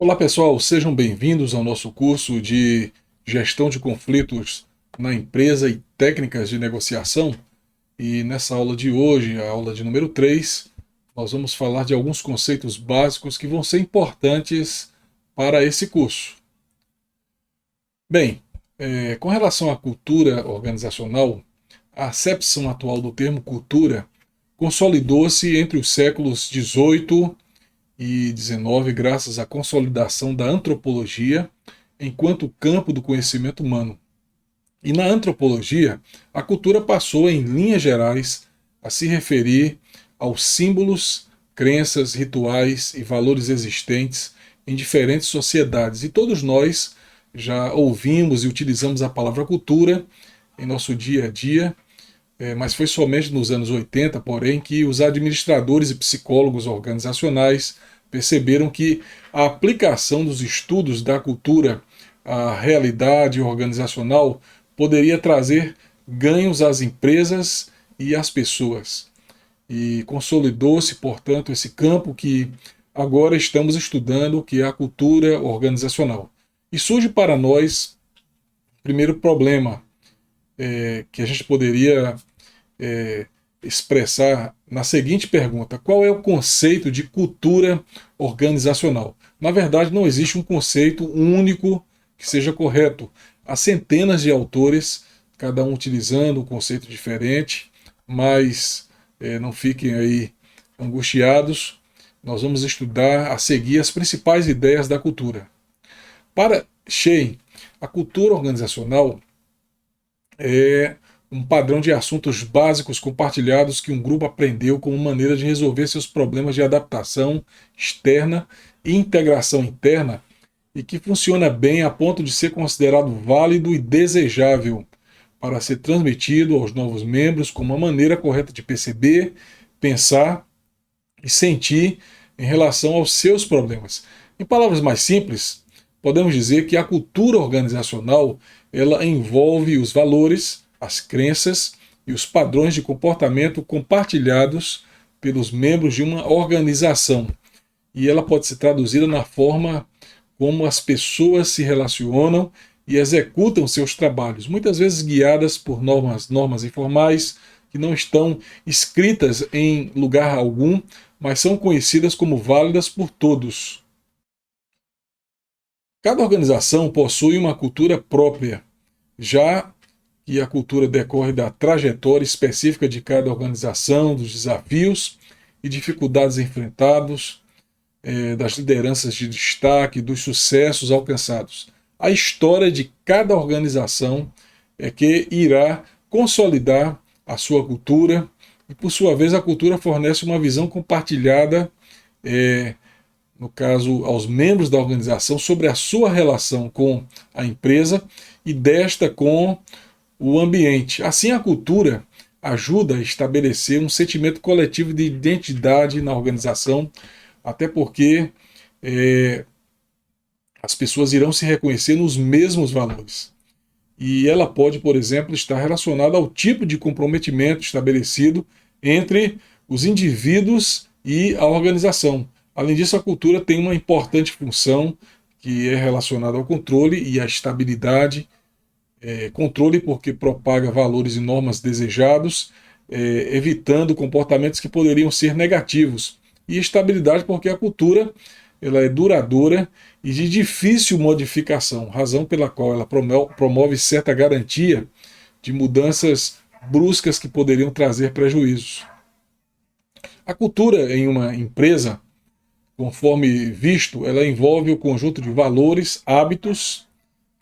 Olá pessoal, sejam bem-vindos ao nosso curso de Gestão de Conflitos na Empresa e Técnicas de Negociação. E nessa aula de hoje, a aula de número 3, nós vamos falar de alguns conceitos básicos que vão ser importantes para esse curso. Bem, com relação à cultura organizacional, a acepção atual do termo cultura consolidou-se entre os séculos XVIII e XIX, graças à consolidação da antropologia enquanto campo do conhecimento humano. E na antropologia, a cultura passou, em linhas gerais, a se referir aos símbolos, crenças, rituais e valores existentes em diferentes sociedades. E todos nós já ouvimos e utilizamos a palavra cultura em nosso dia a dia, mas foi somente nos anos 80, porém, que os administradores e psicólogos organizacionais perceberam que a aplicação dos estudos da cultura à realidade organizacional poderia trazer ganhos às empresas e às pessoas. E consolidou-se, portanto, esse campo que agora estamos estudando, que é a cultura organizacional. E surge para nós o primeiro problema que a gente poderia expressar na seguinte pergunta: qual é o conceito de cultura organizacional? Na verdade, não existe um conceito único que seja correto. Há centenas de autores, cada um utilizando um conceito diferente, mas não fiquem aí angustiados. Nós vamos estudar a seguir as principais ideias da cultura. Para Schein, a cultura organizacional é um padrão de assuntos básicos compartilhados que um grupo aprendeu como maneira de resolver seus problemas de adaptação externa e integração interna, e que funciona bem a ponto de ser considerado válido e desejável para ser transmitido aos novos membros como uma maneira correta de perceber, pensar e sentir em relação aos seus problemas. Em palavras mais simples, podemos dizer que a cultura organizacional ela envolve os valores, as crenças e os padrões de comportamento compartilhados pelos membros de uma organização. E ela pode ser traduzida na forma como as pessoas se relacionam e executam seus trabalhos, muitas vezes guiadas por normas informais que não estão escritas em lugar algum, mas são conhecidas como válidas por todos. Cada organização possui uma cultura própria, já que a cultura decorre da trajetória específica de cada organização, dos desafios e dificuldades enfrentados, das lideranças de destaque, dos sucessos alcançados. A história de cada organização é que irá consolidar a sua cultura e, por sua vez, a cultura fornece uma visão compartilhada, no caso, aos membros da organização, sobre a sua relação com a empresa e desta com o ambiente. Assim, a cultura ajuda a estabelecer um sentimento coletivo de identidade na organização, até porque as pessoas irão se reconhecer nos mesmos valores. E ela pode, por exemplo, estar relacionada ao tipo de comprometimento estabelecido entre os indivíduos e a organização. Além disso, a cultura tem uma importante função que é relacionada ao controle e à estabilidade. Controle porque propaga valores e normas desejados, evitando comportamentos que poderiam ser negativos. E estabilidade porque a cultura ela é duradoura e de difícil modificação, razão pela qual ela promove certa garantia de mudanças bruscas que poderiam trazer prejuízos. A cultura em uma empresa, conforme visto, ela envolve o conjunto de valores, hábitos,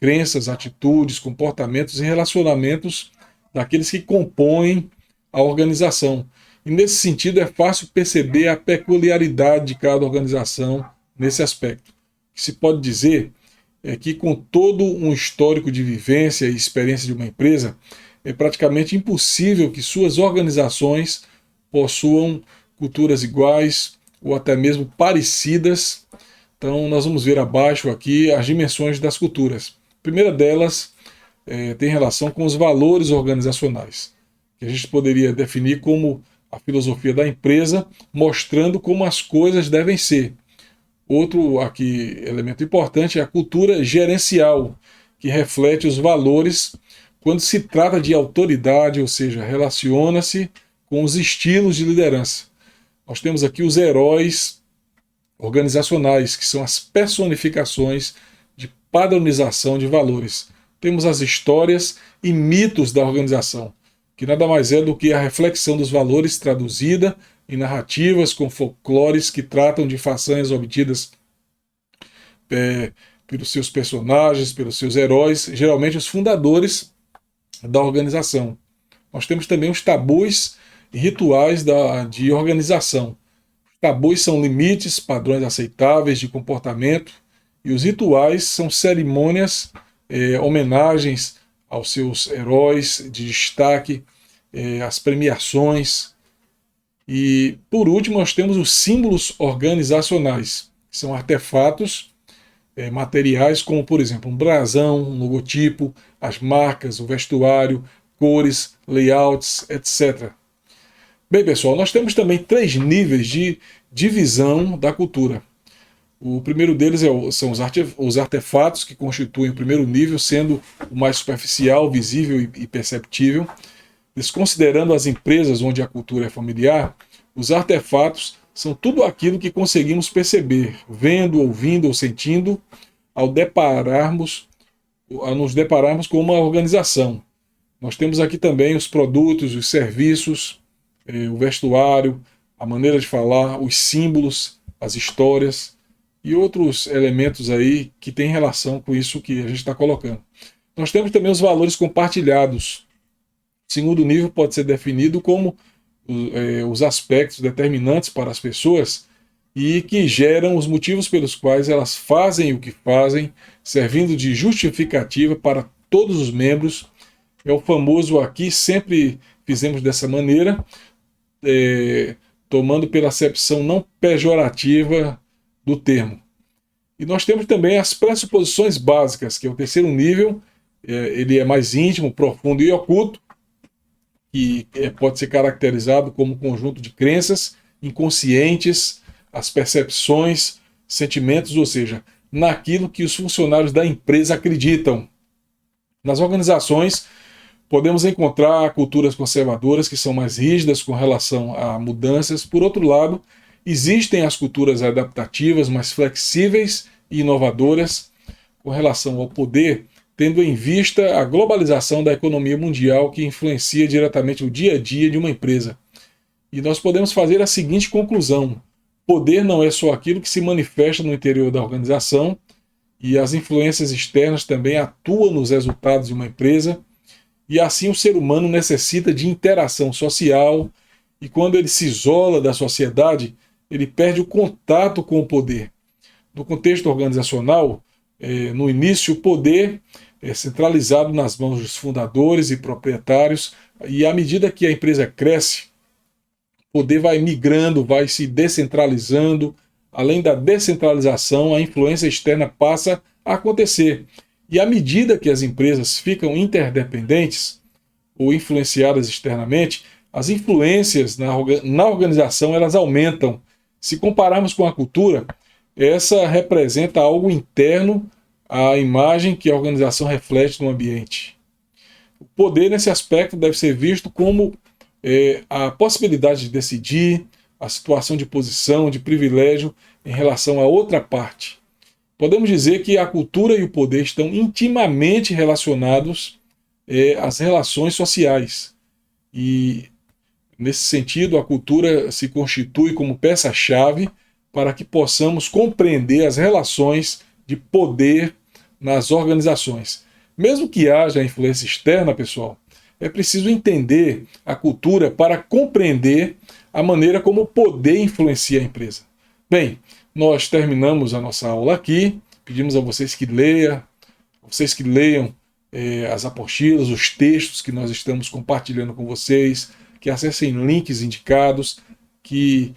crenças, atitudes, comportamentos e relacionamentos daqueles que compõem a organização. E nesse sentido é fácil perceber a peculiaridade de cada organização nesse aspecto. O que se pode dizer é que, com todo um histórico de vivência e experiência de uma empresa, é praticamente impossível que suas organizações possuam culturas iguais ou até mesmo parecidas. Então nós vamos ver abaixo aqui as dimensões das culturas. A primeira delas tem relação com os valores organizacionais, que a gente poderia definir como a filosofia da empresa, mostrando como as coisas devem ser. Outro aqui elemento importante é a cultura gerencial, que reflete os valores quando se trata de autoridade, ou seja, relaciona-se com os estilos de liderança. Nós temos aqui os heróis organizacionais, que são as personificações de padronização de valores. Temos as histórias e mitos da organização, que nada mais é do que a reflexão dos valores traduzida em narrativas com folclores que tratam de façanhas obtidas pelos seus personagens, pelos seus heróis, geralmente os fundadores da organização. Nós temos também os tabus e rituais de organização. Os tabus são limites, padrões aceitáveis de comportamento, e os rituais são cerimônias, homenagens aos seus heróis de destaque, as premiações. E, por último, nós temos os símbolos organizacionais, que são artefatos materiais, como, por exemplo, um brasão, um logotipo, as marcas, o vestuário, cores, layouts, etc. Bem, pessoal, nós temos também 3 níveis de divisão da cultura. O primeiro deles são os artefatos, que constituem o primeiro nível, sendo o mais superficial, visível e perceptível. Desconsiderando as empresas onde a cultura é familiar, os artefatos são tudo aquilo que conseguimos perceber, vendo, ouvindo ou sentindo, ao nos depararmos com uma organização. Nós temos aqui também os produtos, os serviços, o vestuário, a maneira de falar, os símbolos, as histórias e outros elementos aí que têm relação com isso que a gente está colocando. Nós temos também os valores compartilhados. O segundo nível pode ser definido como os aspectos determinantes para as pessoas e que geram os motivos pelos quais elas fazem o que fazem, servindo de justificativa para todos os membros. É o famoso aqui, sempre fizemos dessa maneira, tomando pela acepção não pejorativa do termo. E nós temos também as pressuposições básicas, que é o terceiro nível. Ele é mais íntimo, profundo e oculto, que pode ser caracterizado como um conjunto de crenças inconscientes, as percepções, sentimentos, ou seja, naquilo que os funcionários da empresa acreditam. Nas organizações, podemos encontrar culturas conservadoras que são mais rígidas com relação a mudanças. Por outro lado, existem as culturas adaptativas, mais flexíveis e inovadoras com relação ao poder, tendo em vista a globalização da economia mundial que influencia diretamente o dia a dia de uma empresa. E nós podemos fazer a seguinte conclusão: poder não é só aquilo que se manifesta no interior da organização, e as influências externas também atuam nos resultados de uma empresa, e assim o ser humano necessita de interação social, e quando ele se isola da sociedade, ele perde o contato com o poder. No contexto organizacional, no início, o poder é centralizado nas mãos dos fundadores e proprietários, e à medida que a empresa cresce, o poder vai migrando, vai se descentralizando. Além da descentralização, a influência externa passa a acontecer. E à medida que as empresas ficam interdependentes ou influenciadas externamente, as influências na organização elas aumentam. Se compararmos com a cultura, essa representa algo interno à imagem que a organização reflete no ambiente. O poder, nesse aspecto, deve ser visto como a possibilidade de decidir, a situação de posição, de privilégio em relação a outra parte. Podemos dizer que a cultura e o poder estão intimamente relacionados às relações sociais. E, nesse sentido, a cultura se constitui como peça-chave para que possamos compreender as relações de poder nas organizações. Mesmo que haja influência externa, pessoal, é preciso entender a cultura para compreender a maneira como o poder influencia a empresa. Bem, nós terminamos a nossa aula aqui. Pedimos a vocês que leiam as apostilas, os textos que nós estamos compartilhando com vocês, que acessem links indicados, que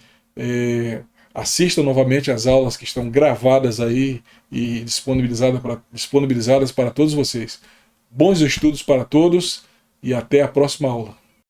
assistam novamente as aulas que estão gravadas aí e disponibilizadas para todos vocês. Bons estudos para todos e até a próxima aula.